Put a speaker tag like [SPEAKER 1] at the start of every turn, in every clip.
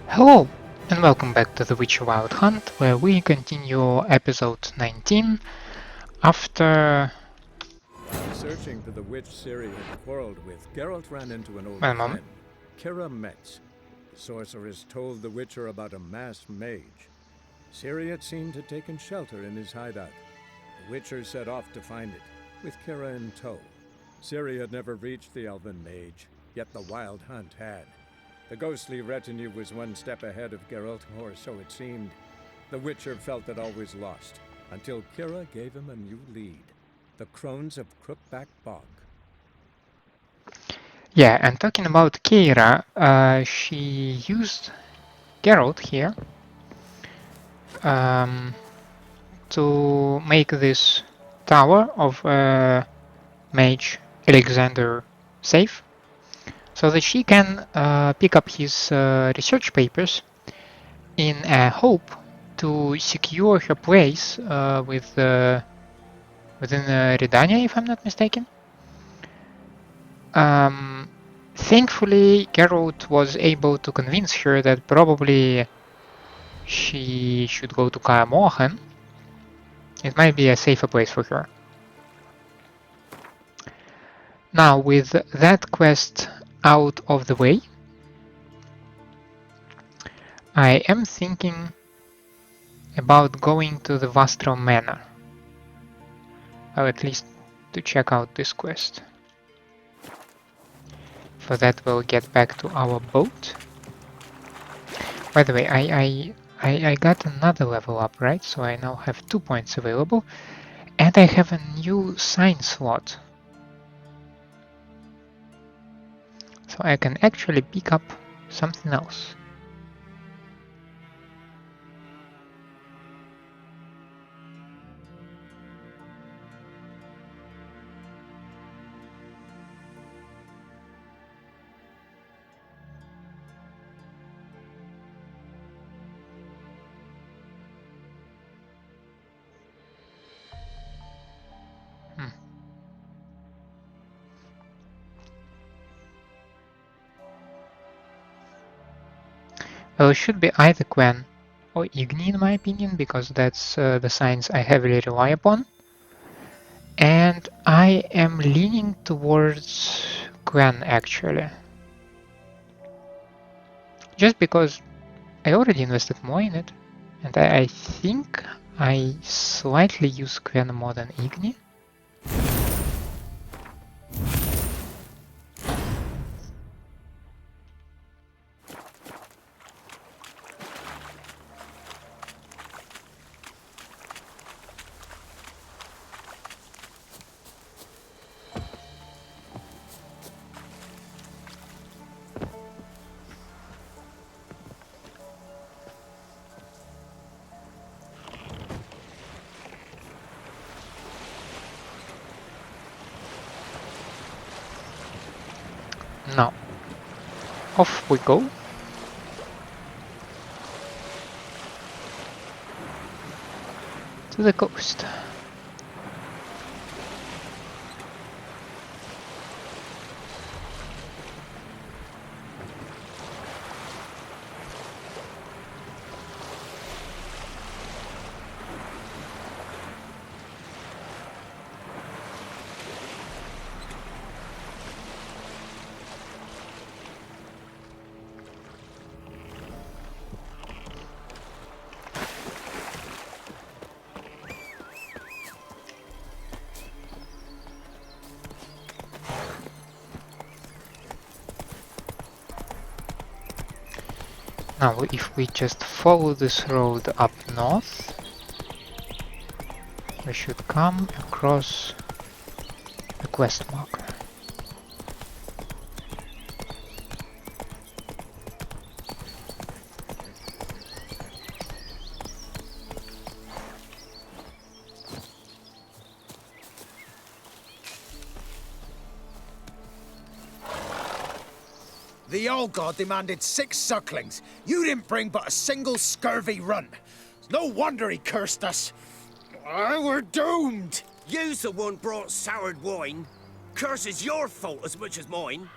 [SPEAKER 1] Hello, and welcome back to the Witcher Wild Hunt, where we continue episode 19 after...
[SPEAKER 2] While searching for the witch Ciri had quarreled with, Geralt ran into an old
[SPEAKER 1] Wait a moment.
[SPEAKER 2] friend, Kira Metz. The sorceress told the Witcher about a masked mage. Ciri had seemed to have taken shelter in his hideout. The Witcher set off to find it, with Kira in tow. Ciri had never reached the elven mage, yet the Wild Hunt had. The ghostly retinue was one step ahead of Geralt, or so it seemed. The Witcher felt it always lost, until Kira gave him a new lead. The Crones of Crookback Bog.
[SPEAKER 1] Yeah, and talking about Keira, she used Geralt here to make this tower of Mage Alexander safe, so that she can pick up his research papers in a hope to secure her place within Redania, if I'm not mistaken. Thankfully, Geralt was able to convince her that probably she should go to Kaer Morhen. It might be a safer place for her. Now, with that quest out of the way, I am thinking about going to the Vastral Manor. Or at least to check out this quest. For that, we'll get back to our boat. By the way, I got another level up, right? So I now have 2 points available. And I have a new sign slot. So I can actually pick up something else. Well, it should be either Quen or Igni in my opinion, because that's the signs I heavily rely upon. And I am leaning towards Quen actually. Just because I already invested more in it. And I think I slightly use Quen more than Igni. Now, off we go. To the coast. Now, if we just follow this road up north, we should come across the quest marker.
[SPEAKER 3] The Allgod demanded 6 sucklings. You didn't bring but a single scurvy run. No wonder he cursed us. We're doomed.
[SPEAKER 4] You's the one brought soured wine. Curse is your fault as much as mine.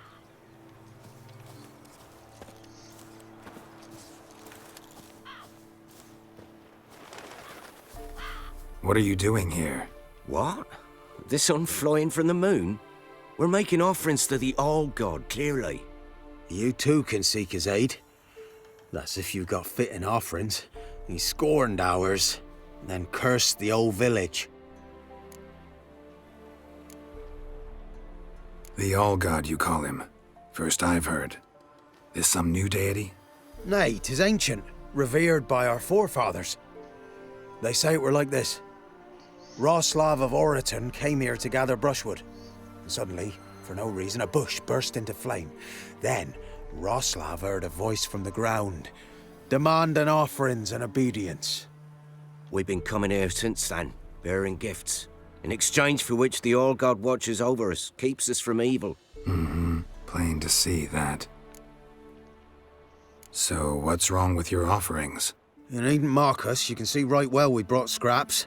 [SPEAKER 5] What are you doing here?
[SPEAKER 4] What? The sun flying from the moon? We're making offerings to the Allgod, clearly.
[SPEAKER 3] You too can seek his aid. That's if you've got fitting offerings. He scorned ours, then cursed the old village.
[SPEAKER 5] The Allgod, you call him. First I've heard. Is some new deity?
[SPEAKER 3] Nay, 'tis ancient, revered by our forefathers. They say it were like this. Roslav of Oriton came here to gather brushwood. And suddenly, for no reason, a bush burst into flame. Then, Roslav heard a voice from the ground, demanding offerings and obedience.
[SPEAKER 4] We've been coming here since then, bearing gifts, in exchange for which the Allgod watches over us, keeps us from evil.
[SPEAKER 5] Mm-hmm. Plain to see that. So, what's wrong with your offerings?
[SPEAKER 3] You needn't mock us, you can see right well we brought scraps.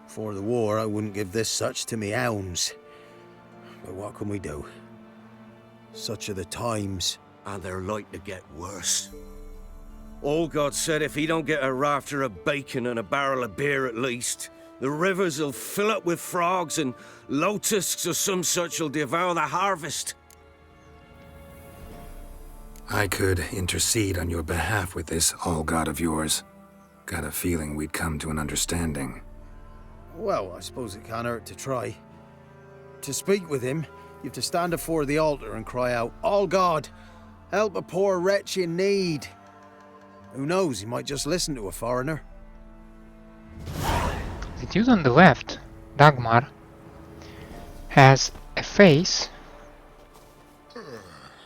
[SPEAKER 3] Before the war, I wouldn't give this such to me hounds. But what can we do? Such are the times.
[SPEAKER 4] And they're like to get worse. Allgod said if he don't get a rafter of bacon and a barrel of beer at least, the rivers will fill up with frogs and lotuses or some such will devour the harvest.
[SPEAKER 5] I could intercede on your behalf with this Allgod of yours. Got a feeling we'd come to an understanding.
[SPEAKER 3] Well, I suppose it can't hurt to try. To speak with him, you have to stand before the altar and cry out, Allgod, help a poor wretch in need. Who knows, he might just listen to a foreigner.
[SPEAKER 1] The dude on the left, Dagmar, has a face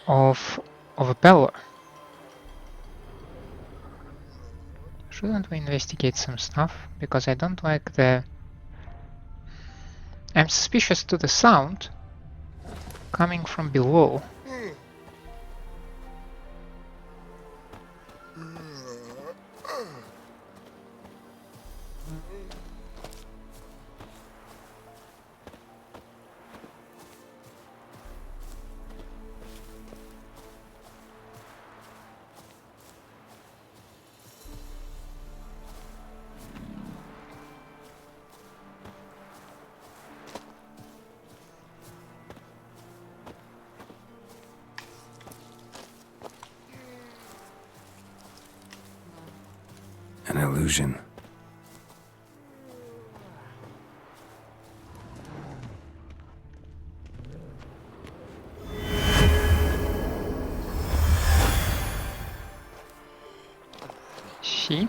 [SPEAKER 1] of a pillar. Shouldn't we investigate some stuff? Because I don't like the... I'm suspicious to the sound coming from below.
[SPEAKER 5] An illusion.
[SPEAKER 1] She?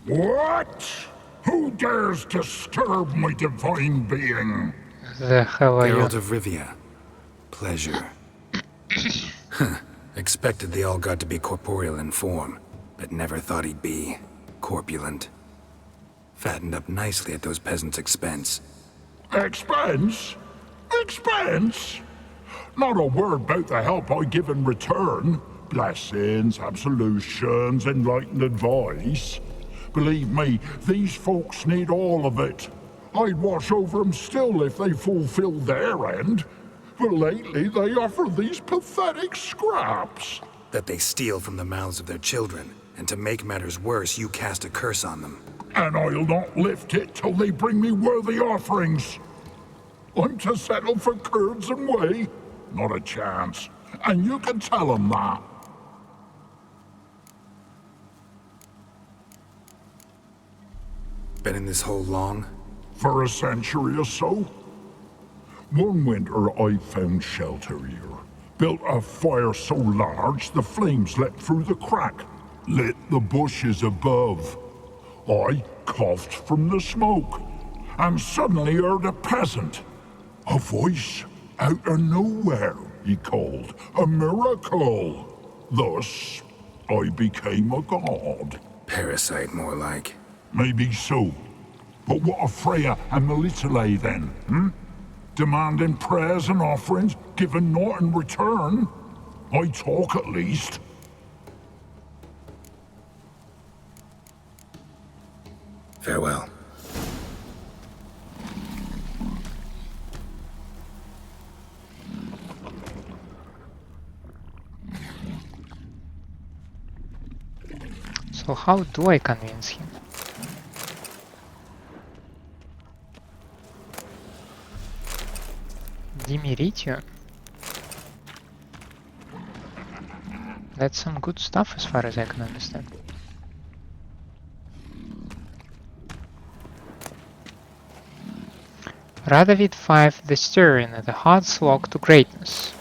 [SPEAKER 6] What? Who dares disturb my divine being?
[SPEAKER 1] The hell are you?
[SPEAKER 5] Geralt of Rivia. Pleasure. Expected the Allgod to be corporeal in form, but never thought he'd be corpulent. Fattened up nicely at those peasants' expense.
[SPEAKER 6] Expense? Expense? Not a word about the help I give in return. Blessings, absolutions, enlightened advice. Believe me, these folks need all of it. I'd watch over them still if they fulfilled their end. But lately they offer these pathetic scraps.
[SPEAKER 5] That they steal from the mouths of their children, and to make matters worse, you cast a curse on them.
[SPEAKER 6] And I'll not lift it till they bring me worthy offerings. I'm to settle for curds and whey? Not a chance. And you can tell them that.
[SPEAKER 5] Been in this hole long?
[SPEAKER 6] For a century or so. One winter I found shelter here. Built a fire so large the flames leapt through the crack, lit the bushes above. I coughed from the smoke, and suddenly heard a peasant. A voice out of nowhere, he called. A miracle. Thus, I became a god.
[SPEAKER 5] Parasite, more like.
[SPEAKER 6] Maybe so. But what of Freya and Melitele then, Demanding prayers and offerings, given naught in return? I talk at least.
[SPEAKER 1] So how do I convince him? Dimiritio. That's some good stuff as far as I can understand. Radovid V The Stern, the hard slog to greatness.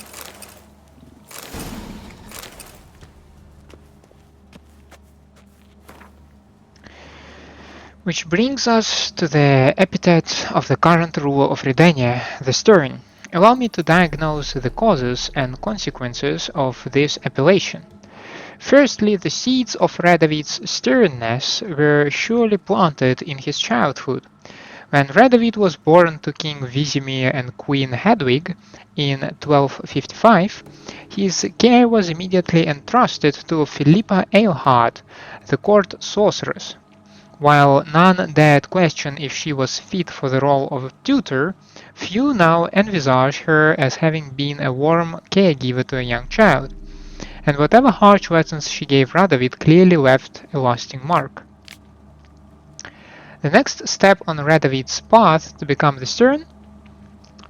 [SPEAKER 1] Which brings us to the epithet of the current ruler of Redania, the Stern. Allow me to diagnose the causes and consequences of this appellation. Firstly, the seeds of Radovid's sternness were surely planted in his childhood. When Radovid was born to King Vizimir and Queen Hedwig in 1255, his care was immediately entrusted to Philippa Allgod, the court sorceress. While none dared question if she was fit for the role of tutor, few now envisage her as having been a warm caregiver to a young child, and whatever harsh lessons she gave Radovid clearly left a lasting mark. The next step on Radovid's path to become the Stern?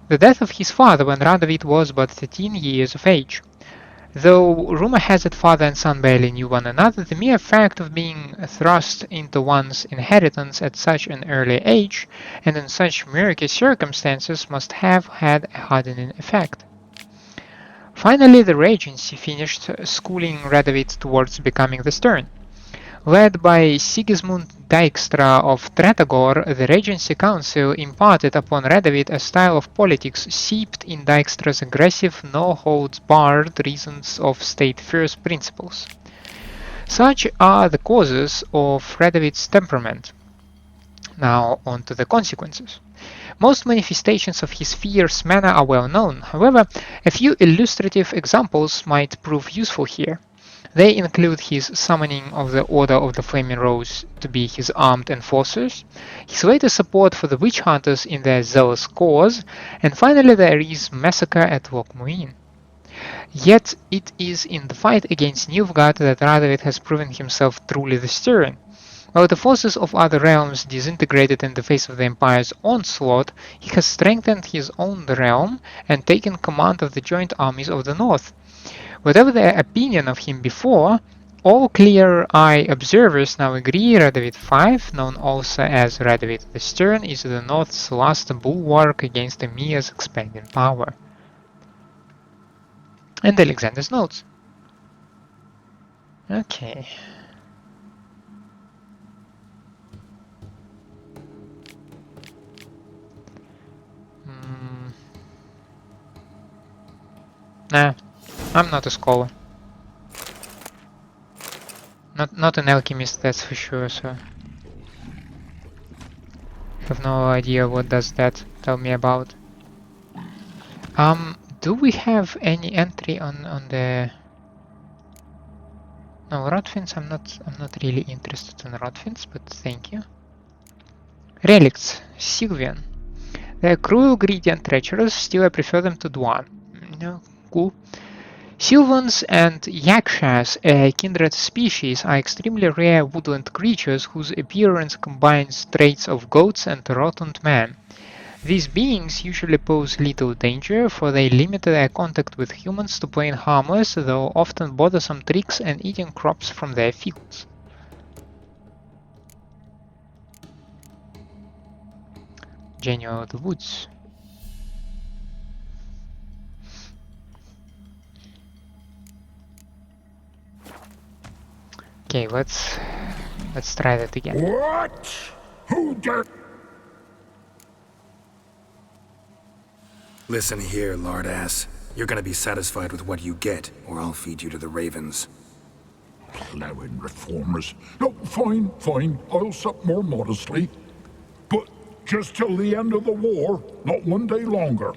[SPEAKER 1] The death of his father when Radovid was but 13 years of age. Though rumor has it father and son barely knew one another, the mere fact of being thrust into one's inheritance at such an early age and in such murky circumstances must have had a hardening effect. Finally, the Regency finished schooling Radovid towards becoming the Stern. Led by Sigismund Dijkstra of Tretagor, the Regency Council imparted upon Radovid a style of politics seeped in Dijkstra's aggressive, no-holds-barred reasons of state-first principles. Such are the causes of Radovid's temperament. Now on to the consequences. Most manifestations of his fierce manner are well known. However, a few illustrative examples might prove useful here. They include his summoning of the Order of the Flaming Rose to be his armed enforcers, his later support for the witch hunters in their zealous cause, and finally there is massacre at Lochmuin. Yet it is in the fight against Nilfgaard that Radovid has proven himself truly the Stern. While the forces of other realms disintegrated in the face of the Empire's onslaught, he has strengthened his own realm and taken command of the joint armies of the North. Whatever their opinion of him before, all clear-eye observers now agree Radovid V, known also as Radovid the Stern, is the North's last bulwark against Emir's expanding power. And Alexander's notes. Okay. Nah, I'm not a scholar. Not an alchemist, that's for sure, so have no idea what does that tell me about. Do we have any entry on the... No, Rodfins, I'm not really interested in Rodfins, but thank you. Relics, Sylvian. They are cruel, greedy and treacherous, still I prefer them to Dwan. No, cool. Sylvans and Yakshas, a kindred species, are extremely rare woodland creatures whose appearance combines traits of goats and rotund man. These beings usually pose little danger, for they limit their contact with humans to plain harmless, though often bothersome tricks and eating crops from their fields. General of the Woods. Okay, let's try that again.
[SPEAKER 6] What? Who dare?
[SPEAKER 5] Listen here, lardass. You're gonna be satisfied with what you get, or I'll feed you to the ravens.
[SPEAKER 6] Plowing reformers. No, fine. I'll sup more modestly. But just till the end of the war, not one day longer.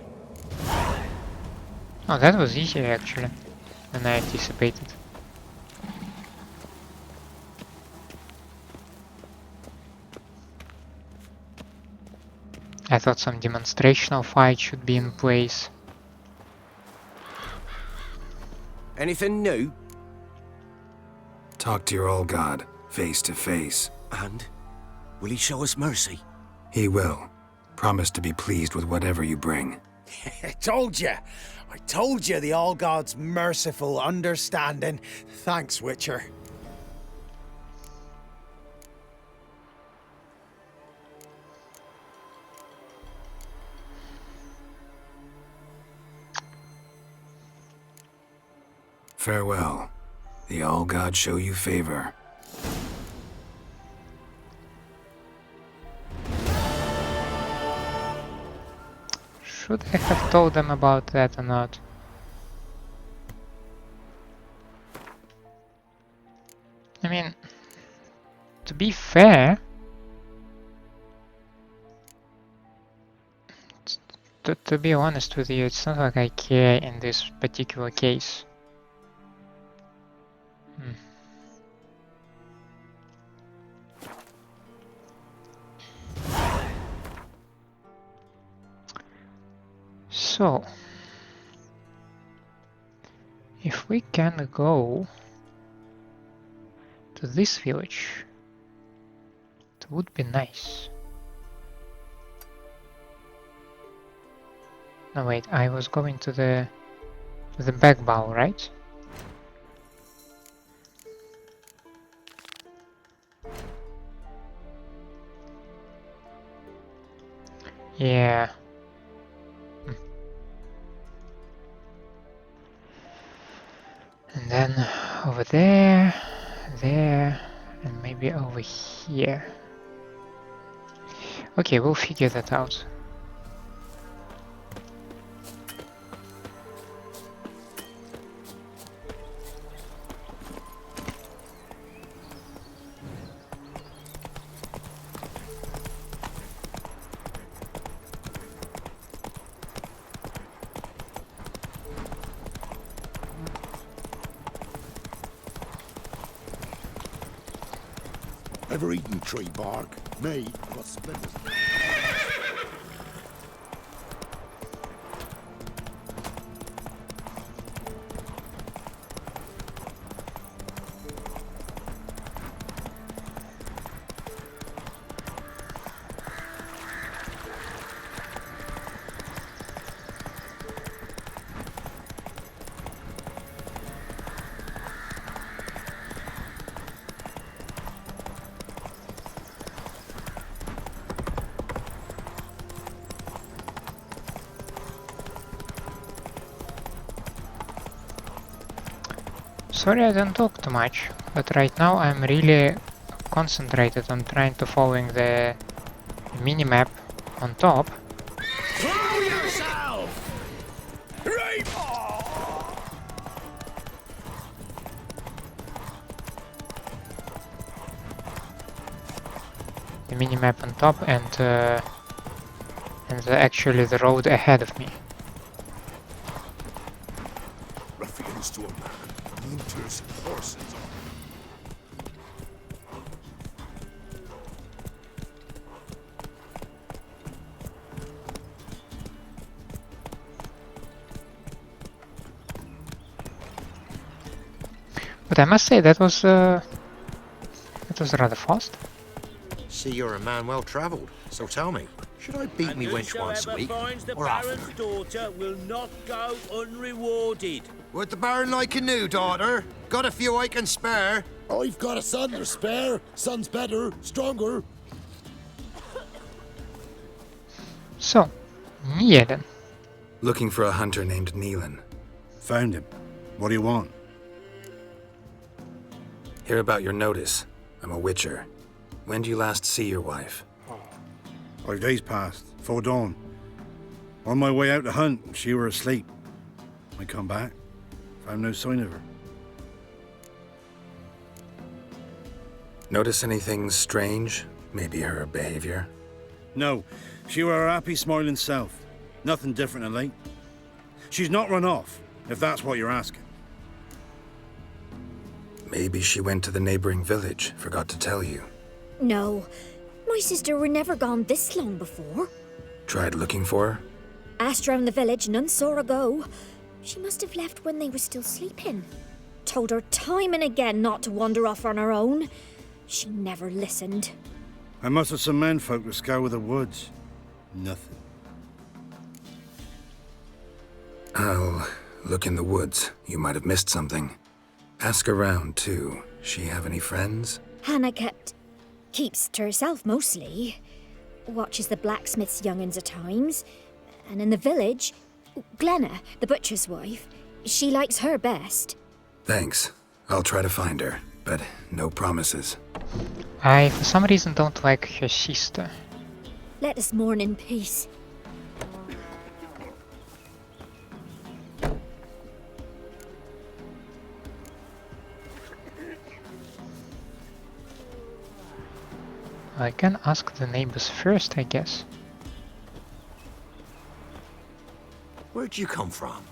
[SPEAKER 1] Oh, that was easier actually than I anticipated. I thought some demonstrational fight should be in place.
[SPEAKER 4] Anything new?
[SPEAKER 5] Talk to your Allgod. face to face.
[SPEAKER 4] And? Will he show us mercy?
[SPEAKER 5] He will. Promise to be pleased with whatever you bring.
[SPEAKER 3] I told you! I told you the Allgod's merciful, understanding. Thanks, Witcher.
[SPEAKER 5] Farewell. The Allgod show you favor.
[SPEAKER 1] Should I have told them about that or not? I mean, to be fair, to be honest with you, it's not like I care in this particular case. So, if we can go to this village, it would be nice. No wait, I was going to the back bow, right? Yeah. And then over there, there, and maybe over here. Okay, we'll figure that out.
[SPEAKER 7] Ever eaten tree bark? Me, got splinters.
[SPEAKER 1] Sorry I don't talk too much, but right now I'm really concentrated on trying to following the mini-map on top.
[SPEAKER 7] Throw yourself! Right!
[SPEAKER 1] The mini-map on top and actually the road ahead of me.
[SPEAKER 7] Ruffians to a man. Looters and horses.
[SPEAKER 1] But I must say that was rather fast.
[SPEAKER 8] See, you're a man well travelled, so tell me, should I beat me wench once a week, or often?
[SPEAKER 9] Daughter will not go unrewarded.
[SPEAKER 8] Would the Baron like a new daughter? Got a few I can spare.
[SPEAKER 7] I've got a son to spare. Son's better, stronger.
[SPEAKER 1] So, Niellen.
[SPEAKER 5] Looking for a hunter named Niellen.
[SPEAKER 10] Found him. What do you want?
[SPEAKER 5] Hear about your notice. I'm a witcher. When do you last see your wife?
[SPEAKER 10] 5 days passed, 'fore dawn. On my way out to hunt, she were asleep. I come back, found no sign of her.
[SPEAKER 5] Notice anything strange? Maybe her behavior?
[SPEAKER 10] No, she were her happy, smiling self. Nothing different than late. She's not run off, if that's what you're asking.
[SPEAKER 5] Maybe she went to the neighboring village, forgot to tell you.
[SPEAKER 11] No, my sister were never gone this long before.
[SPEAKER 5] Tried looking for her?
[SPEAKER 11] Asked round the village, none saw her go. She must have left when they were still sleeping. Told her time and again not to wander off on her own. She never listened.
[SPEAKER 10] I mustered some menfolk to scour the woods. Nothing.
[SPEAKER 5] I'll look in the woods. You might have missed something. Ask around, too. She have any friends?
[SPEAKER 11] Hannah keeps to herself mostly. Watches the blacksmith's young'uns at times. And in the village, Glenna, the butcher's wife, she likes her best.
[SPEAKER 5] Thanks. I'll try to find her, but no promises.
[SPEAKER 1] I, for some reason, don't like her sister.
[SPEAKER 11] Let us mourn in peace.
[SPEAKER 1] I can ask the neighbors first, I guess.
[SPEAKER 8] Where'd you come from?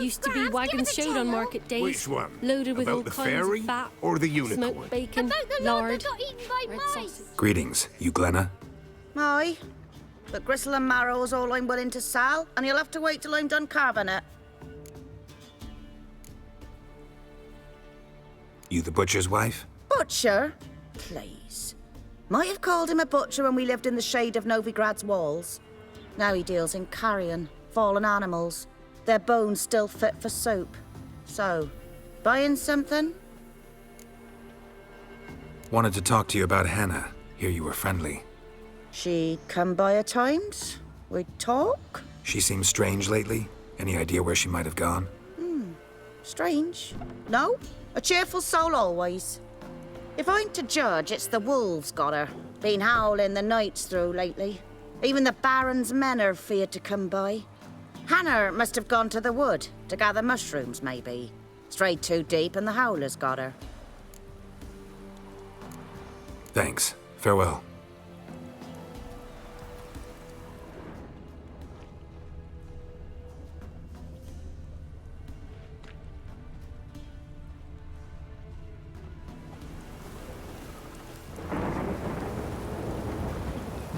[SPEAKER 12] Used to be wagons showed on market days.
[SPEAKER 7] Which one?
[SPEAKER 12] Loaded with
[SPEAKER 7] About
[SPEAKER 12] all
[SPEAKER 7] the
[SPEAKER 12] kinds
[SPEAKER 7] fairy
[SPEAKER 12] of fat,
[SPEAKER 7] or the unicorn?
[SPEAKER 12] smoked bacon,
[SPEAKER 13] About the lot
[SPEAKER 12] lard,
[SPEAKER 13] that got eaten by
[SPEAKER 12] red
[SPEAKER 13] mice.
[SPEAKER 12] sausage.
[SPEAKER 5] Greetings, you Glenna?
[SPEAKER 14] Aye. But gristle and marrow is all I'm willing to sell, and you'll have to wait till I'm done carving it.
[SPEAKER 5] You the butcher's wife?
[SPEAKER 14] Butcher? Please. Might have called him a butcher when we lived in the shade of Novigrad's walls. Now he deals in carrion, fallen animals. Their bones still fit for soup. So, buying something?
[SPEAKER 5] Wanted to talk to you about Hannah. Hear you were friendly.
[SPEAKER 14] She come by at times. We'd talk.
[SPEAKER 5] She seems strange lately. Any idea where she might have gone?
[SPEAKER 14] Strange. No, a cheerful soul always. If I'm to judge, it's the wolves got her. Been howling the nights through lately. Even the Baron's men are feared to come by. Hannah must have gone to the wood to gather mushrooms, maybe. Strayed too deep and the howlers got her.
[SPEAKER 5] Thanks. Farewell.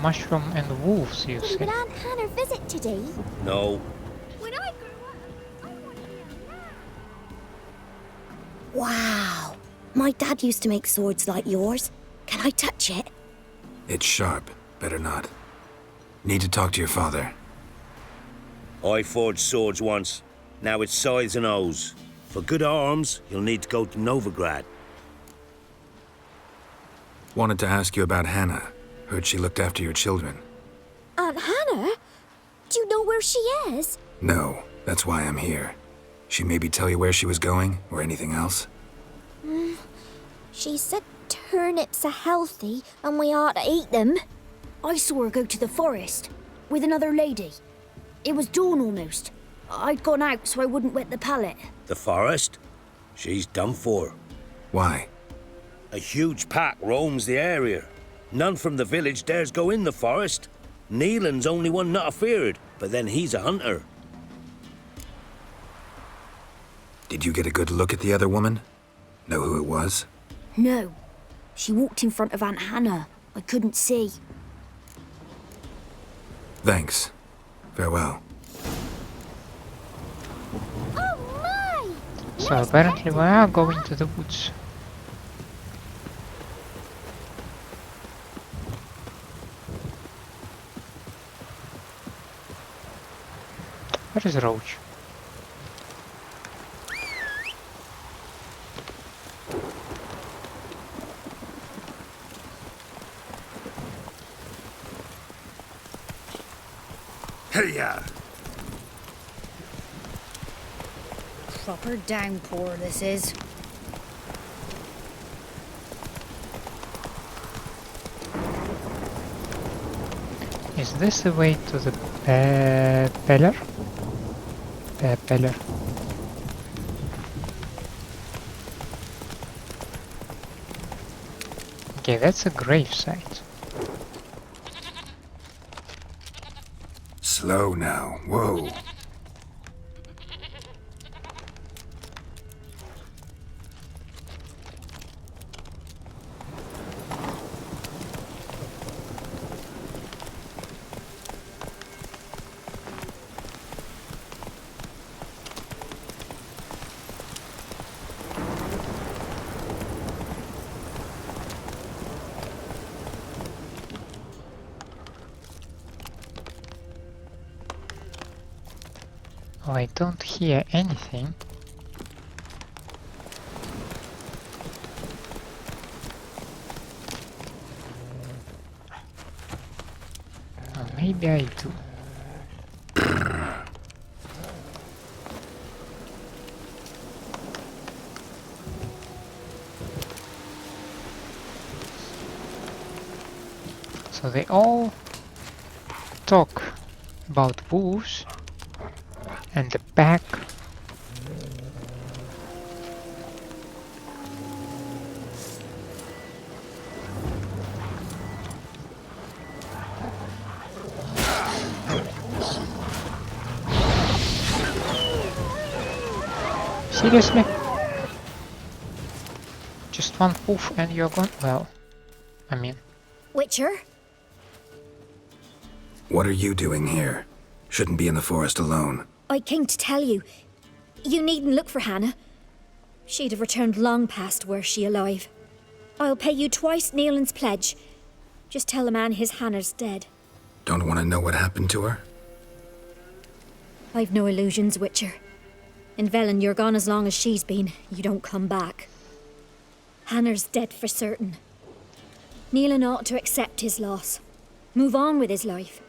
[SPEAKER 1] Mushroom and wolves, you
[SPEAKER 11] Did
[SPEAKER 1] say?
[SPEAKER 11] Aunt Hannah visit today?
[SPEAKER 4] No.
[SPEAKER 13] When I grow up, I want to be a man.
[SPEAKER 11] Wow. My dad used to make swords like yours. Can I touch it?
[SPEAKER 5] It's sharp. Better not. Need to talk to your father.
[SPEAKER 4] I forged swords once. Now it's scythes and hoes. For good arms, you'll need to go to Novigrad.
[SPEAKER 5] Wanted to ask you about Hannah. Heard she looked after your children.
[SPEAKER 11] Aunt Hannah? Do you know where she is?
[SPEAKER 5] No, that's why I'm here. She maybe tell you where she was going, or anything else?
[SPEAKER 11] She said turnips are healthy and we ought to eat them.
[SPEAKER 15] I saw her go to the forest with another lady. It was dawn almost. I'd gone out so I wouldn't wet the pallet.
[SPEAKER 4] The forest? She's done for.
[SPEAKER 5] Why?
[SPEAKER 4] A huge pack roams the area. None from the village dares go in the forest. Niellen's only one not afeared, but then he's a hunter.
[SPEAKER 5] Did you get a good look at the other woman? Know who it was?
[SPEAKER 15] No. She walked in front of Aunt Hannah. I couldn't see.
[SPEAKER 5] Thanks. Farewell.
[SPEAKER 11] Oh my!
[SPEAKER 1] So apparently we are going to the woods. Where is Roach?
[SPEAKER 7] Hey-ya!
[SPEAKER 15] Proper downpour this is.
[SPEAKER 1] Is this the way to the Peller? Peller. Okay, that's a gravesite.
[SPEAKER 5] Slow now. Whoa.
[SPEAKER 1] Oh, I don't hear anything. Oh, maybe I do. So they all talk about wolves and the pack. Seriously? Just one wolf and you're gone? Well, I mean...
[SPEAKER 11] Witcher?
[SPEAKER 5] What are you doing here? Shouldn't be in the forest alone.
[SPEAKER 11] I came to tell you. You needn't look for Hannah. She'd have returned long past were she alive. I'll pay you twice Niellen's pledge. Just tell the man his Hannah's dead.
[SPEAKER 5] Don't want to know what happened to her?
[SPEAKER 11] I've no illusions, Witcher. In Velen, you're gone as long as she's been. You don't come back. Hannah's dead for certain. Niellen ought to accept his loss. Move on with his life.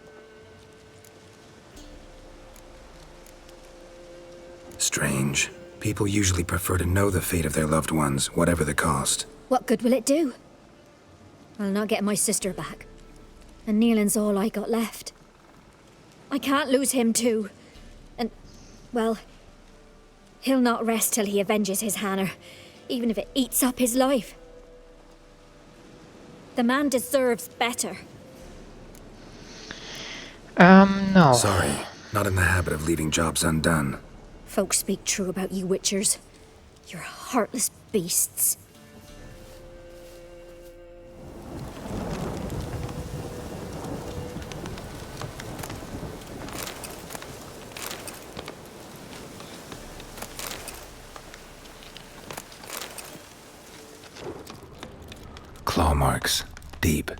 [SPEAKER 5] Strange. People usually prefer to know the fate of their loved ones, whatever the cost.
[SPEAKER 11] What good will it do? I'll not get my sister back. And Niellen's all I got left. I can't lose him too. And, well, he'll not rest till he avenges his Hannah, even if it eats up his life. The man deserves better.
[SPEAKER 1] No.
[SPEAKER 5] Sorry, not in the habit of leaving jobs undone.
[SPEAKER 11] Folks speak true about you Witchers. You're heartless beasts.
[SPEAKER 5] Claw marks. Deep.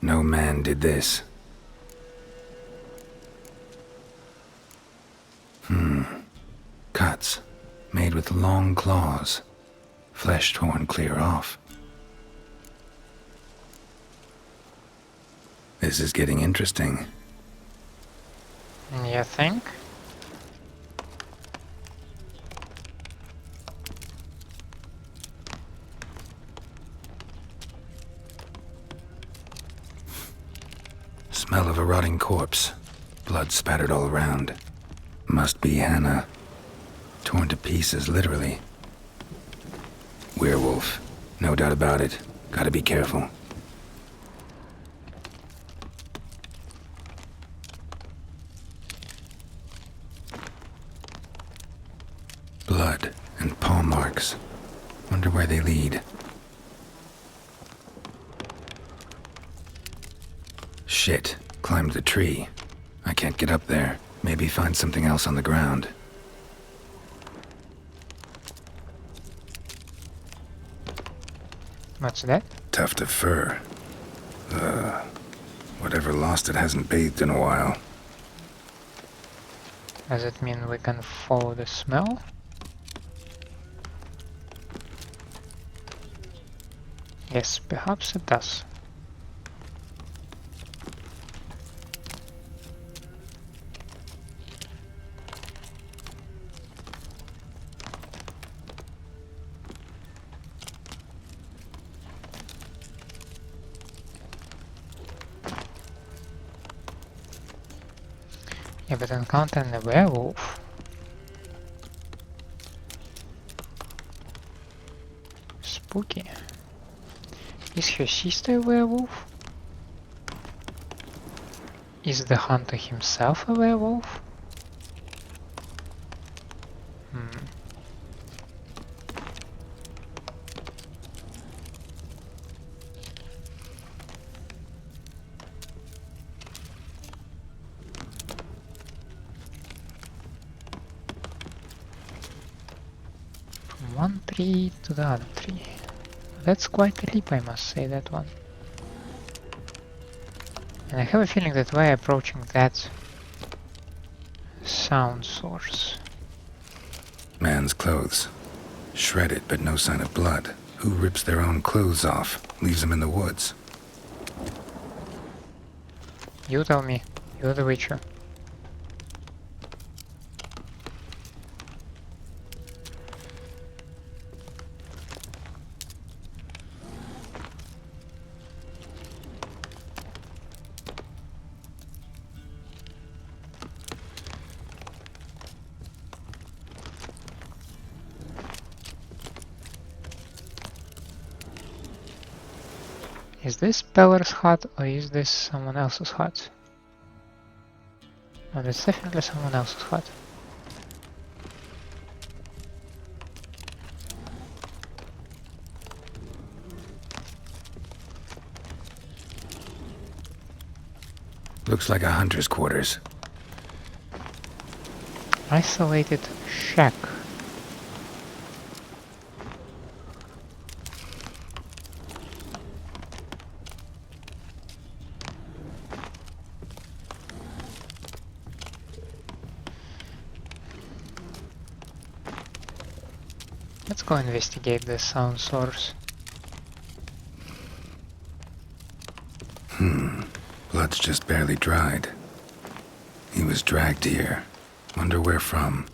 [SPEAKER 5] No man did this. Cuts. Made with long claws. Flesh torn clear off. This is getting interesting.
[SPEAKER 1] You think?
[SPEAKER 5] Smell of a rotting corpse. Blood spattered all around. Must be Hannah. Torn to pieces, literally. Werewolf. No doubt about it. Gotta be careful. Blood and paw marks. Wonder where they lead. Shit. Climbed the tree. I can't get up there. Maybe find something else on the ground.
[SPEAKER 1] What's that?
[SPEAKER 5] Tuft of fur. Whatever lost it hasn't bathed in a while.
[SPEAKER 1] Does it mean we can follow the smell? Yes, perhaps it does. Yeah, but encountering a werewolf. Spooky. Is her sister a werewolf? Is the hunter himself a werewolf? One tree to the other tree. That's quite a leap, I must say, that one. And I have a feeling that we're approaching that sound source.
[SPEAKER 5] Man's clothes. Shredded, but no sign of blood. Who rips their own clothes off, leaves them in the woods?
[SPEAKER 1] You tell me. You're the Witcher. Is this Peller's hut or is this someone else's hut? Oh, that's definitely someone else's hut.
[SPEAKER 5] Looks like a hunter's quarters.
[SPEAKER 1] Isolated shack. Let's go investigate the sound source.
[SPEAKER 5] Blood's just barely dried. He was dragged here. Wonder where from.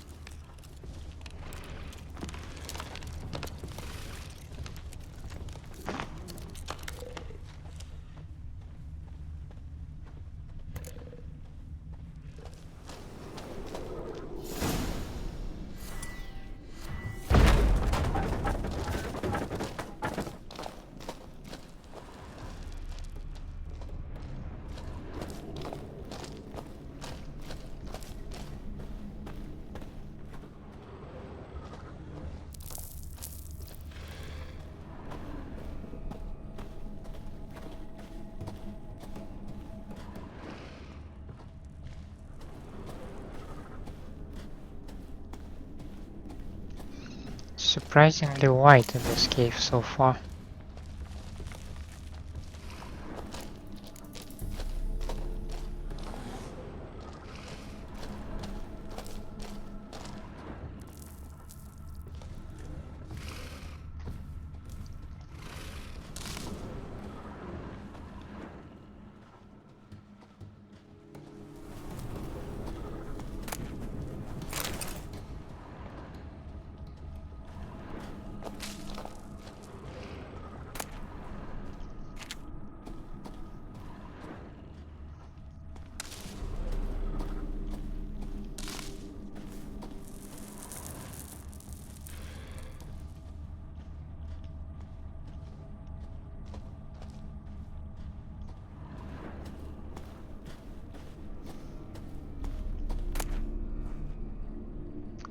[SPEAKER 1] Surprisingly white in this cave so far.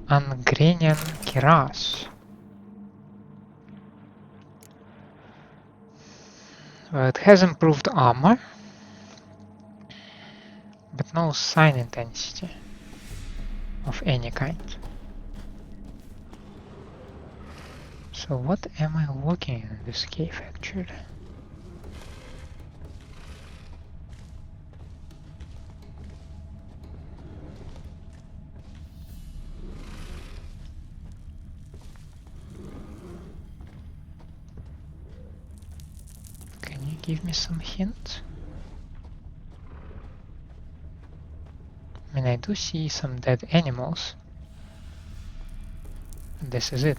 [SPEAKER 1] Angrenyan Kiras. Well, it has improved armor, but no sign intensity of any kind. So what am I looking in this cave actually? Give me some hint. I mean, I do see some dead animals. This is it.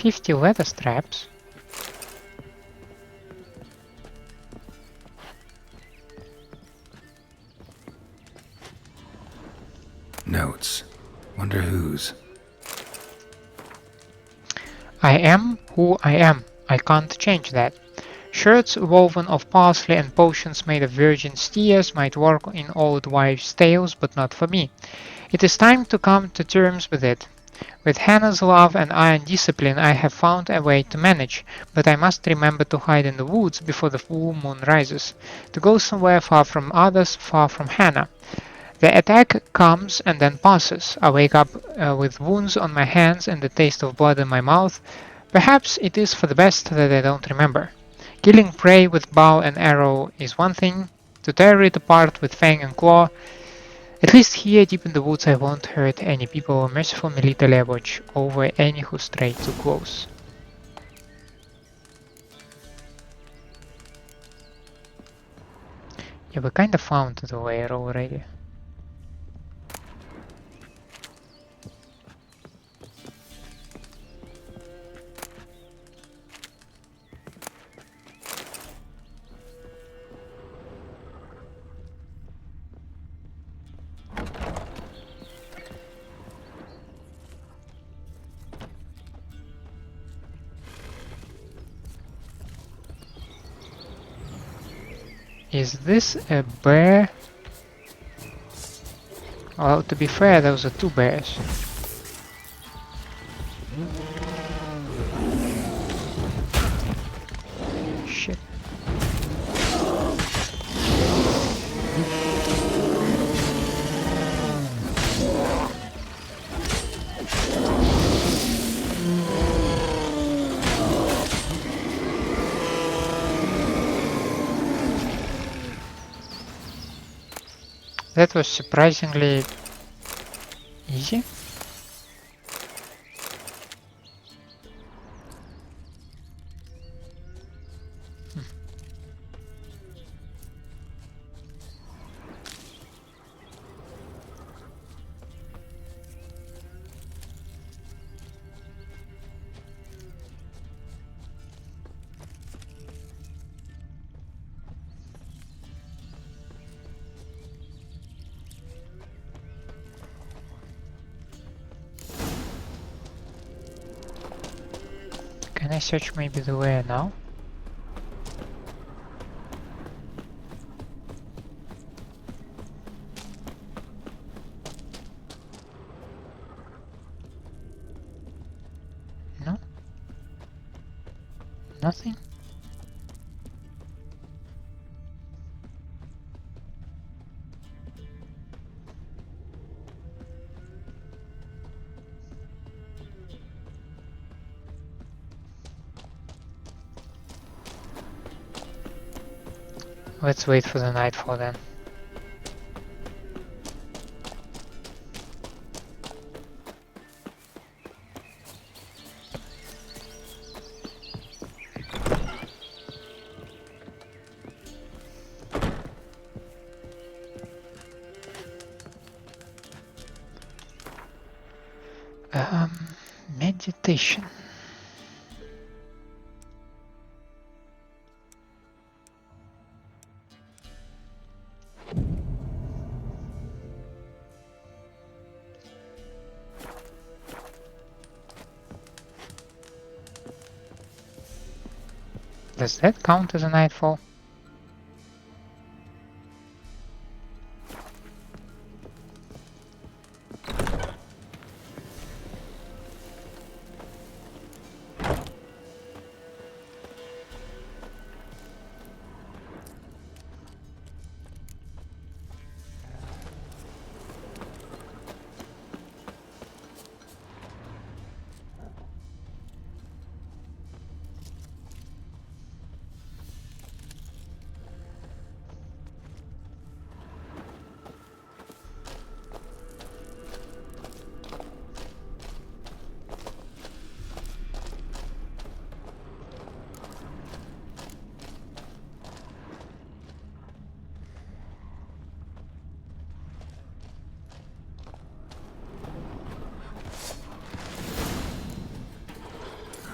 [SPEAKER 1] $50 leather straps.
[SPEAKER 5] Notes. Wonder whose.
[SPEAKER 1] I am who I am. I can't change that. Shirts woven of parsley and potions made of virgin steers might work in old wives' tales, but not for me. It is time to come to terms with it. With Hannah's love and iron discipline I have found a way to manage, but I must remember to hide in the woods before the full moon rises, to go somewhere far from others, far from Hannah. The attack comes and then passes. I wake up with wounds on my hands and the taste of blood in my mouth. Perhaps it is for the best that I don't remember. Killing prey with bow and arrow is one thing, to tear it apart with fang and claw. At least here deep in the woods I won't hurt any people or merciful military watch over any who stray too close. Yeah, we kinda found the lair already. Is this a bear? Well, to be fair, those are two bears. Shit. That was surprisingly easy. Can I search maybe the lair now? No? Nothing? Let's wait for the nightfall then. Meditation. Does that count as a nightfall?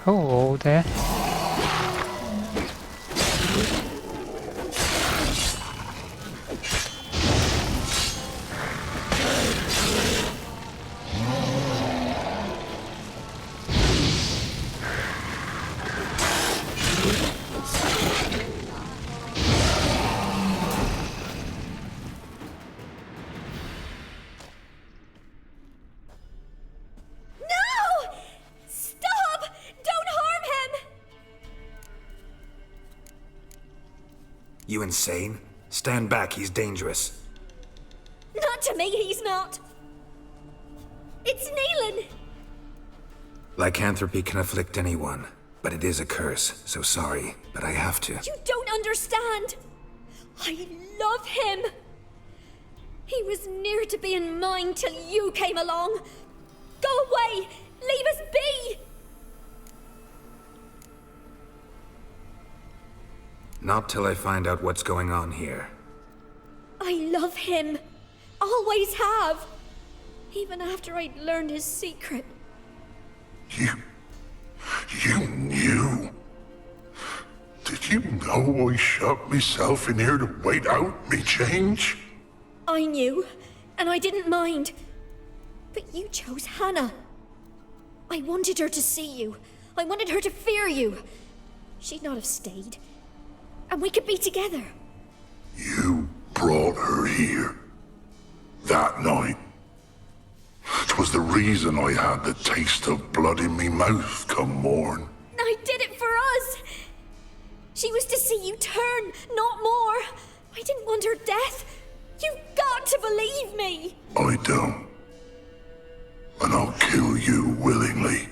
[SPEAKER 1] Hello there.
[SPEAKER 5] You insane? Stand back, he's dangerous.
[SPEAKER 11] Not to me, he's not. It's Niellen.
[SPEAKER 5] Lycanthropy can afflict anyone, but it is a curse, so sorry, but I have to.
[SPEAKER 11] You don't understand. I love him. He was near to being mine till you came along. Go away! Leave us be!
[SPEAKER 5] Not till I find out what's going on here.
[SPEAKER 11] I love him. Always have. Even after I'd learned his secret.
[SPEAKER 6] You knew? Did you know I shut myself in here to wait out me change?
[SPEAKER 11] I knew, and I didn't mind. But you chose Hannah. I wanted her to see you. I wanted her to fear you. She'd not have stayed. And we could be together.
[SPEAKER 6] You brought her here. That night. 'Twas the reason I had the taste of blood in me mouth come morn.
[SPEAKER 11] I did it for us. She was to see you turn, not more. I didn't want her death. You've got to believe me.
[SPEAKER 6] I don't. And I'll kill you willingly.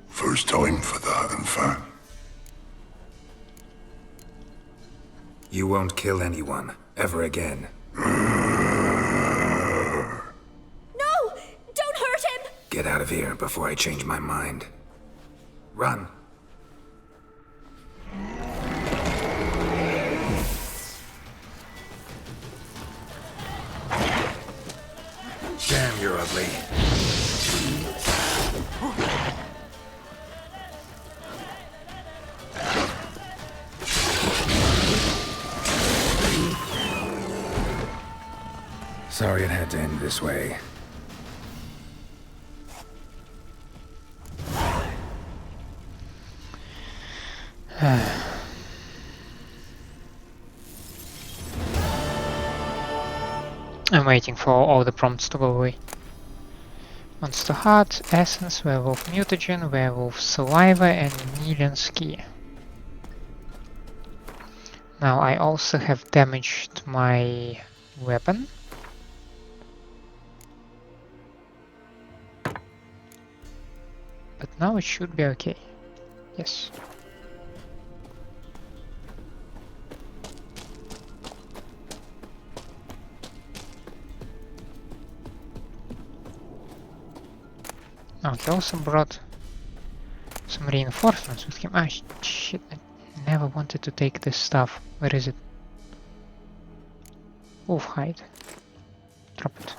[SPEAKER 6] First time for that, in fact.
[SPEAKER 5] You won't kill anyone, ever again.
[SPEAKER 11] No! Don't hurt him!
[SPEAKER 5] Get out of here before I change my mind. Run. Damn, you're ugly. Sorry it had to end this way.
[SPEAKER 1] I'm waiting for all the prompts to go away. Monster Heart, Essence, Werewolf Mutagen, Werewolf Saliva, and Niellen's Key. Now I also have damaged my weapon. But now it should be okay. Yes. Oh, he also brought some reinforcements with him. Ah, shit, I never wanted to take this stuff. Where is it? Wolf hide. Drop it.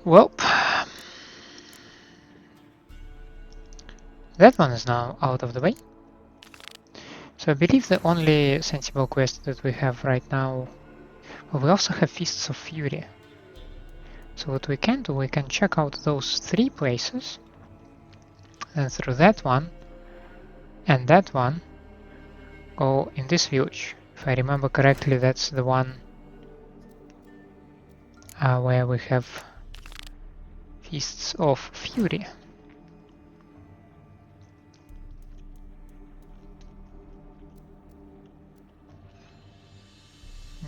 [SPEAKER 1] Well, that one is now out of the way. So I believe the only sensible quest that we have right now... Well, we also have Feasts of Fury. So what we can do, we can check out those 3 places. And through that one and that one go in this village. If I remember correctly, that's the one where we have Feasts of Fury.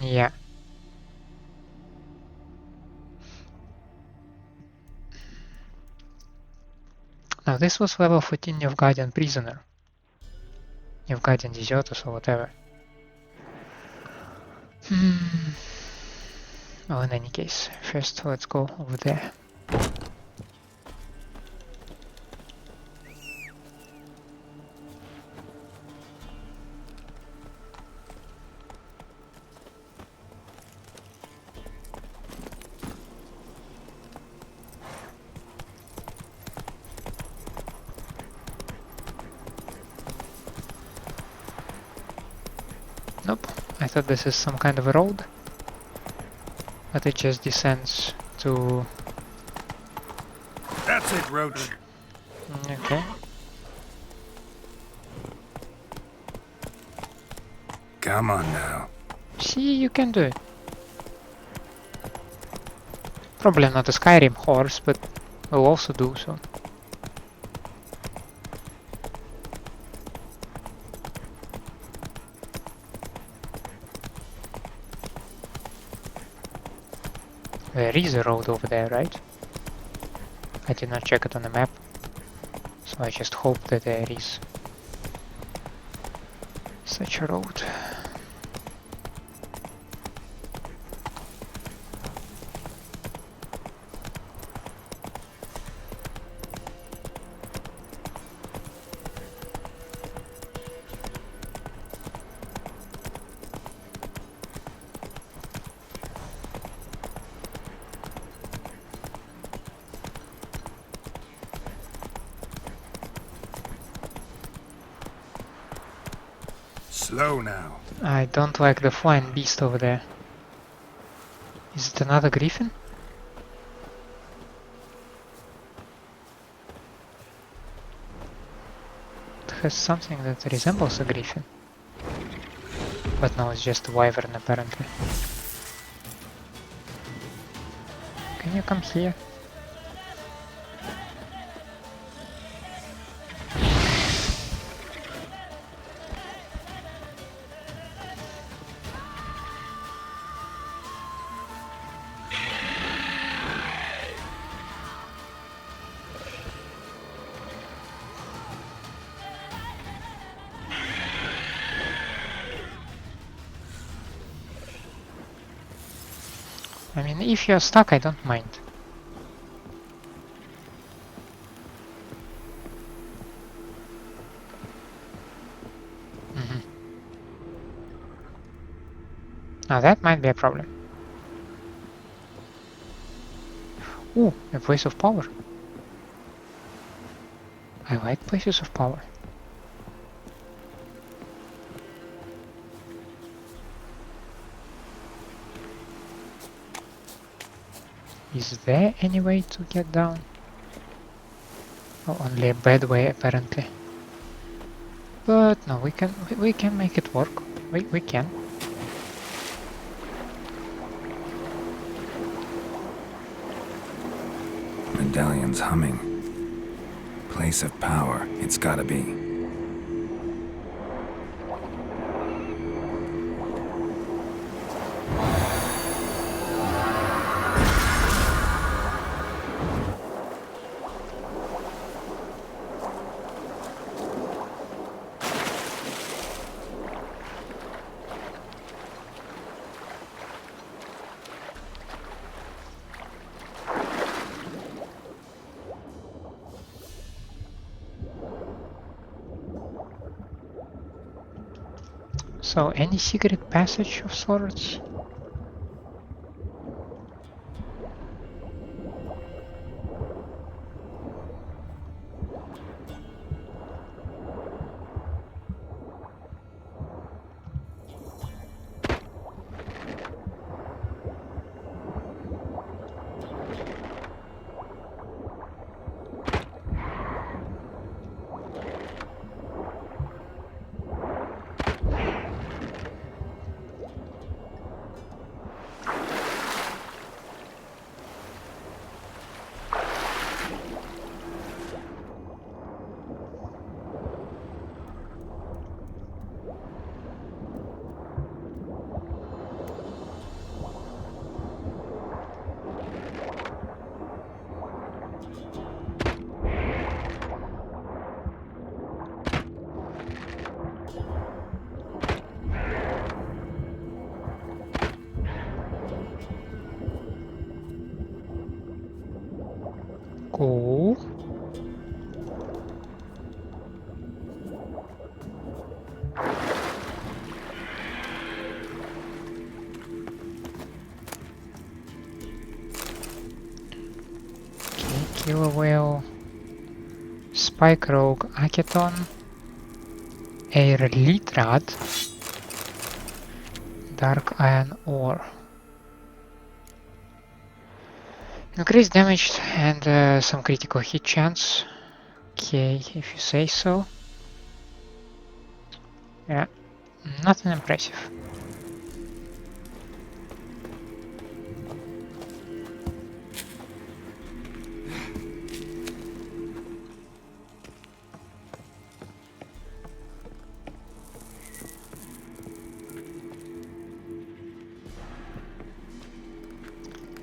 [SPEAKER 1] Yeah. Now this was level 14 Nilfgaardian Prisoner. Nilfgaardian Deserters or whatever. Well, in any case, first let's go over there. Nope, I thought this is some kind of a road, but it just descends to...
[SPEAKER 10] That's it, Roach.
[SPEAKER 1] Okay.
[SPEAKER 5] Come on now.
[SPEAKER 1] See, you can do it. Probably not a Skyrim horse, but will also do so. There is a road over there, right? I did not check it on the map, so I just hope that there is such a road.
[SPEAKER 5] Slow now.
[SPEAKER 1] I don't like the flying beast over there. Is it another Griffin? It has something that resembles a Griffin. But no, it's just a wyvern apparently. Can you come here? I mean, if you're stuck, I don't mind. Now that might be a problem. Ooh, a place of power. I like places of power. Is there any way to get down? Oh, only a bad way apparently. But no, we can make it work. We can.
[SPEAKER 5] Medallion's humming. Place of power, it's gotta be.
[SPEAKER 1] So, any secret passage of sorts? Cool. Okay, Killer Whale, Spike Rogue, Aketon, Air Lead Rod, dark iron ore. Increased damage and some critical hit chance. Okay, if you say so. Yeah, nothing impressive.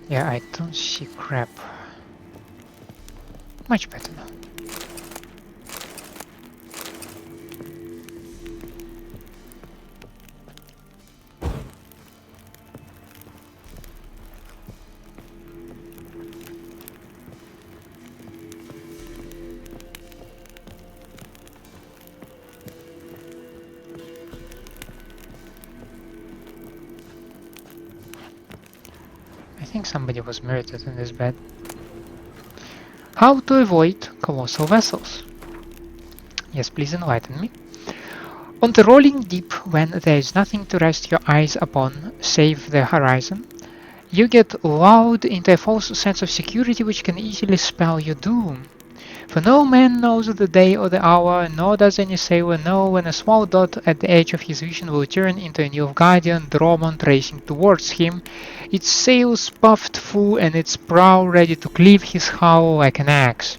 [SPEAKER 1] Yeah, I don't see crap. Much better now. I think somebody was murdered in this bed. How to avoid colossal vessels? Yes, please enlighten me. On the rolling deep, when there is nothing to rest your eyes upon save the horizon, you get lulled into a false sense of security which can easily spell your doom. For no man knows the day or the hour, nor does any sailor know when a small dot at the edge of his vision will turn into a Nilfgaardian Dromon racing towards him, its sails puffed full and its prow ready to cleave his hull like an axe.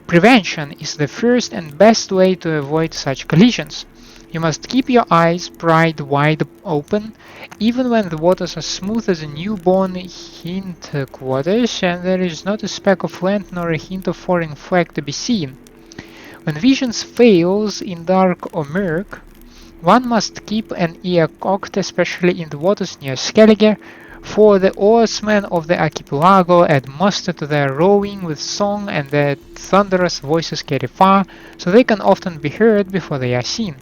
[SPEAKER 1] Prevention is the first and best way to avoid such collisions. You must keep your eyes pried wide open, even when the waters are smooth as a newborn hindquarters and there is not a speck of land nor a hint of foreign flag to be seen. When visions fails in dark or murk, one must keep an ear cocked, especially in the waters near Skellige, for the oarsmen of the archipelago add muster to their rowing with song and their thunderous voices carry far, so they can often be heard before they are seen.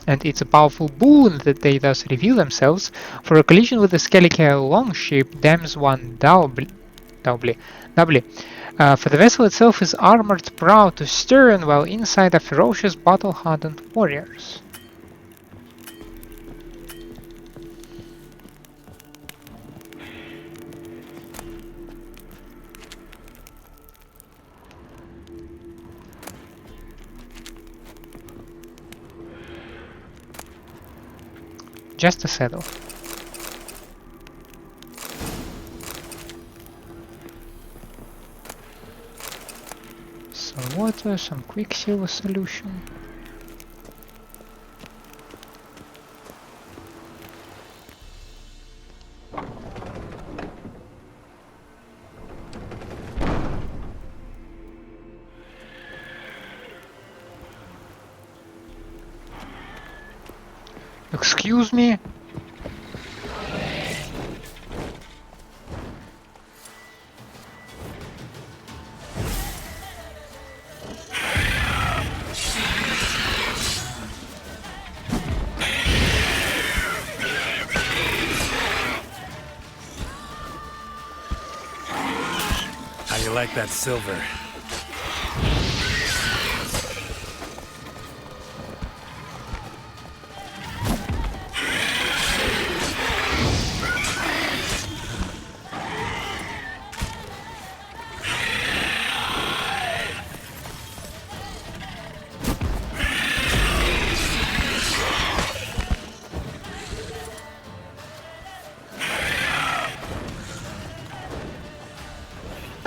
[SPEAKER 1] And it's a powerful boon that they thus reveal themselves, for a collision with the Skellige longship damns one doubly. For the vessel itself is armored prow to stern, while inside are ferocious battle-hardened warriors. Just a saddle. Some water, some quicksilver solution. Excuse me?
[SPEAKER 5] How you like that silver?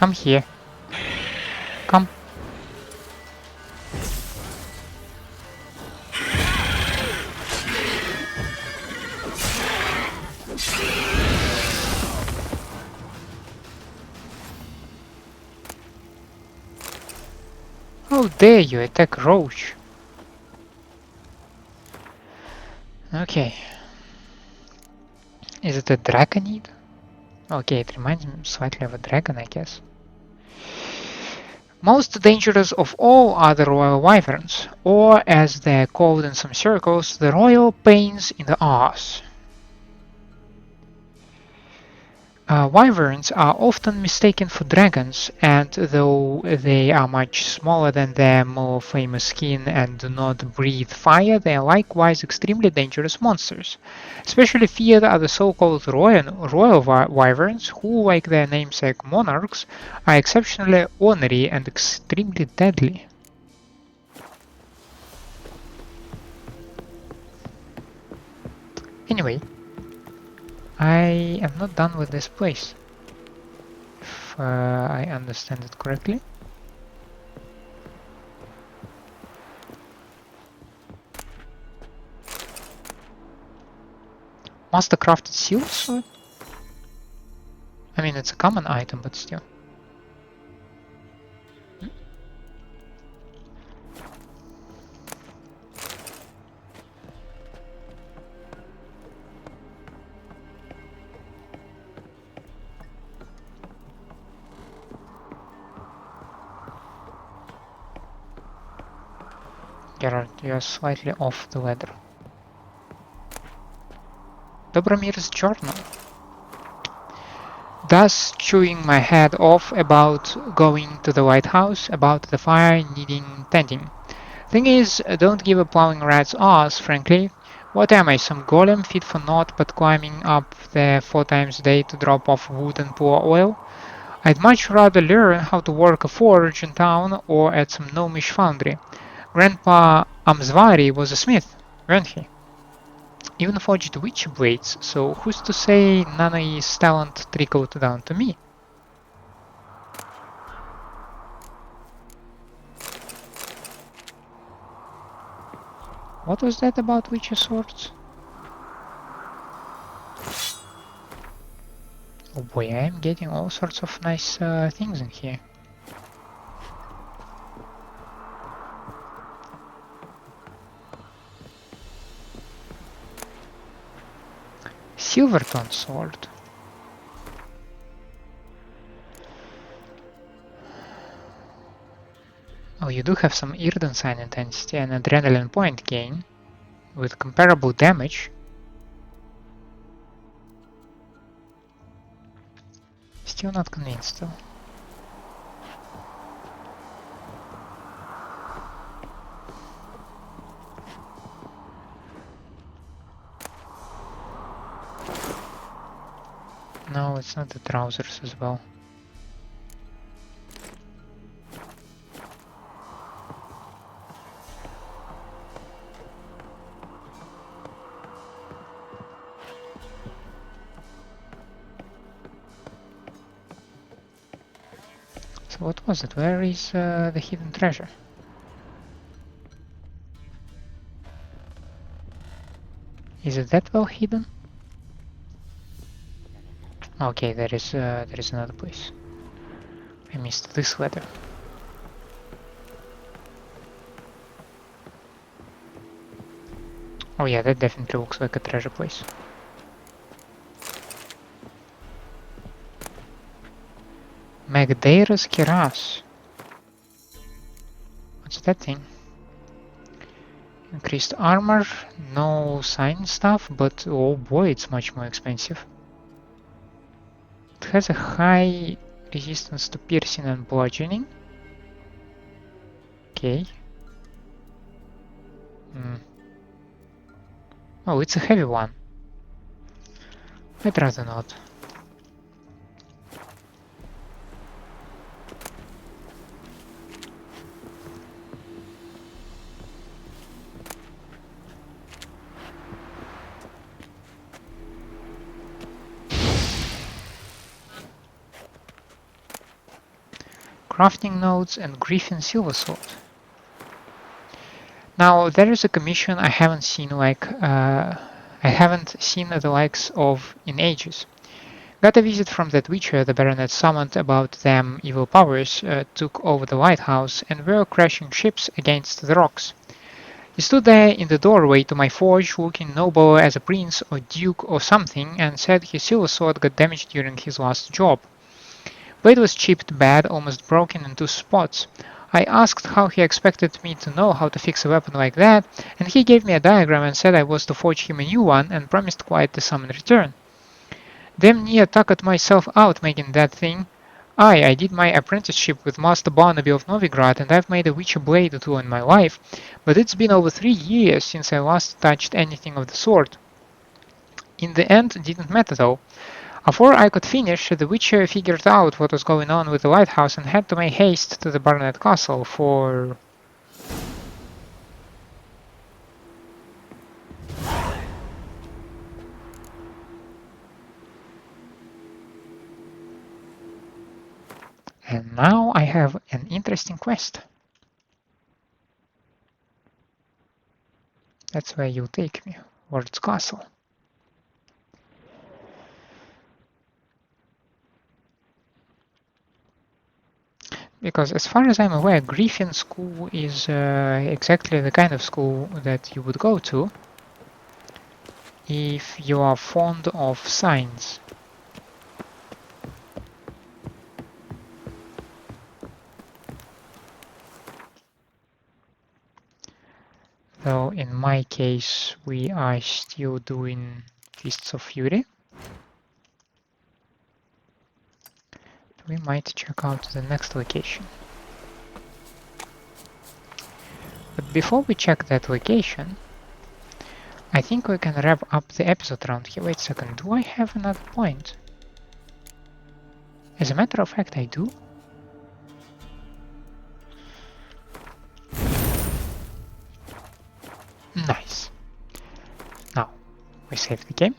[SPEAKER 1] Come here. Come. How dare you attack Roach? Okay. Is it a dragonid? Okay, it reminds me slightly of a dragon, I guess. Most dangerous of all are the royal wyverns, or as they are called in some circles, the royal pains in the arse. Wyverns are often mistaken for dragons, and though they are much smaller than their more famous kin and do not breathe fire, they are likewise extremely dangerous monsters. Especially feared are the so-called royal wyverns, who, like their namesake monarchs, are exceptionally ornery and extremely deadly. Anyway, I am not done with this place, if I understand it correctly. Master crafted silver sword? I mean, it's a common item, but still. Geralt, you are slightly off the ladder. Dobromir's journal. Thus chewing my head off about going to the lighthouse, about the fire needing tending. Thing is, don't give a plowing rat's ass, frankly. What am I, some golem fit for naught but climbing up there 4 times a day to drop off wood and pour oil? I'd much rather learn how to work a forge in town or at some gnomish foundry. Grandpa Amsvari was a smith, weren't he? Even forged witch blades, so who's to say none of his talent trickled down to me? What was that about witch swords? Oh boy, I am getting all sorts of nice things in here. Silvertone sword. Oh, you do have some Irden sign intensity and adrenaline point gain with comparable damage. Still not convinced though. No, it's not the trousers as well. So what was it? Where is the hidden treasure? Is it that well hidden? Okay, there is another place. I missed this ladder. Oh yeah, that definitely looks like a treasure place. Magdaira's Kiras. What's that thing? Increased armor, no sign stuff, but oh boy, it's much more expensive. It has a high resistance to piercing and bludgeoning. Okay. Oh, it's a heavy one. I'd rather not. Crafting nodes and Griffin silver sword. Now there is a commission I haven't seen the likes of in ages. Got a visit from that witcher the baronet summoned about them evil powers took over the lighthouse and were crashing ships against the rocks. He stood there in the doorway to my forge looking noble as a prince or duke or something and said his silver sword got damaged during his last job. Blade was chipped bad, almost broken in 2 spots. I asked how he expected me to know how to fix a weapon like that, and he gave me a diagram and said I was to forge him a new one and promised quite the sum in return. Damn near tucked myself out making that thing. I did my apprenticeship with Master Barnaby of Novigrad, and I've made a witcher blade or two in my life, but it's been over 3 years since I last touched anything of the sort. In the end, it didn't matter though. Before I could finish, the witcher figured out what was going on with the lighthouse and had to make haste to the Baronet Castle for... And now I have an interesting quest. That's where you take me, Lord's Castle. Because as far as I'm aware, Griffin school is exactly the kind of school that you would go to if you are fond of science. Though in my case we are still doing Fists of Fury. We might check out the next location. But before we check that location, I think we can wrap up the episode around here. Wait a second, do I have another point? As a matter of fact, I do. Nice. Now, we save the game.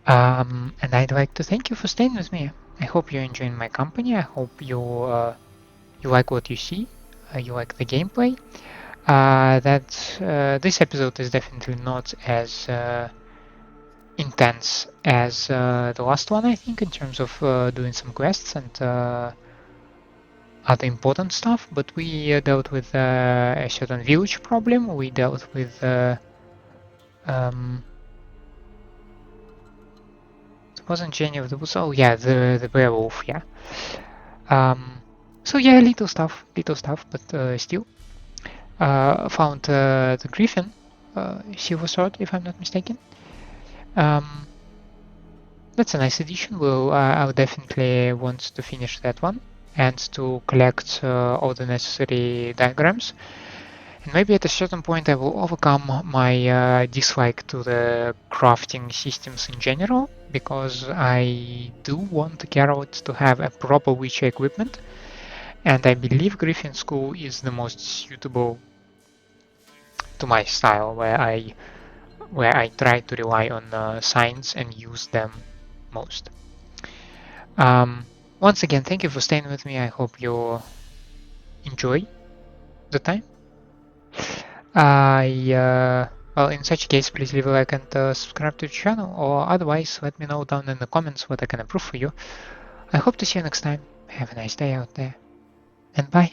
[SPEAKER 1] And I'd like to thank you for staying with me. I hope you're enjoying my company. I hope you like what you see. You like the gameplay. This episode is definitely not as intense as the last one, I think, in terms of doing some quests and other important stuff. But we dealt with a certain village problem. We dealt with it wasn't Jenny of the Woods. Oh yeah, the werewolf. Yeah. So yeah, little stuff, but still. Found the Griffin silver sword, if I'm not mistaken. That's a nice addition. I'll definitely want to finish that one and to collect all the necessary diagrams. And maybe at a certain point I will overcome my dislike to the crafting systems in general, because I do want Geralt to have a proper witcher equipment, and I believe Griffin School is the most suitable to my style, where I try to rely on science and use them most. Once again, thank you for staying with me. I hope you enjoy the time. Well, in such case, please leave a like and subscribe to the channel, or otherwise let me know down in the comments what I can improve for you. I hope to see you next time. Have a nice day out there, and bye.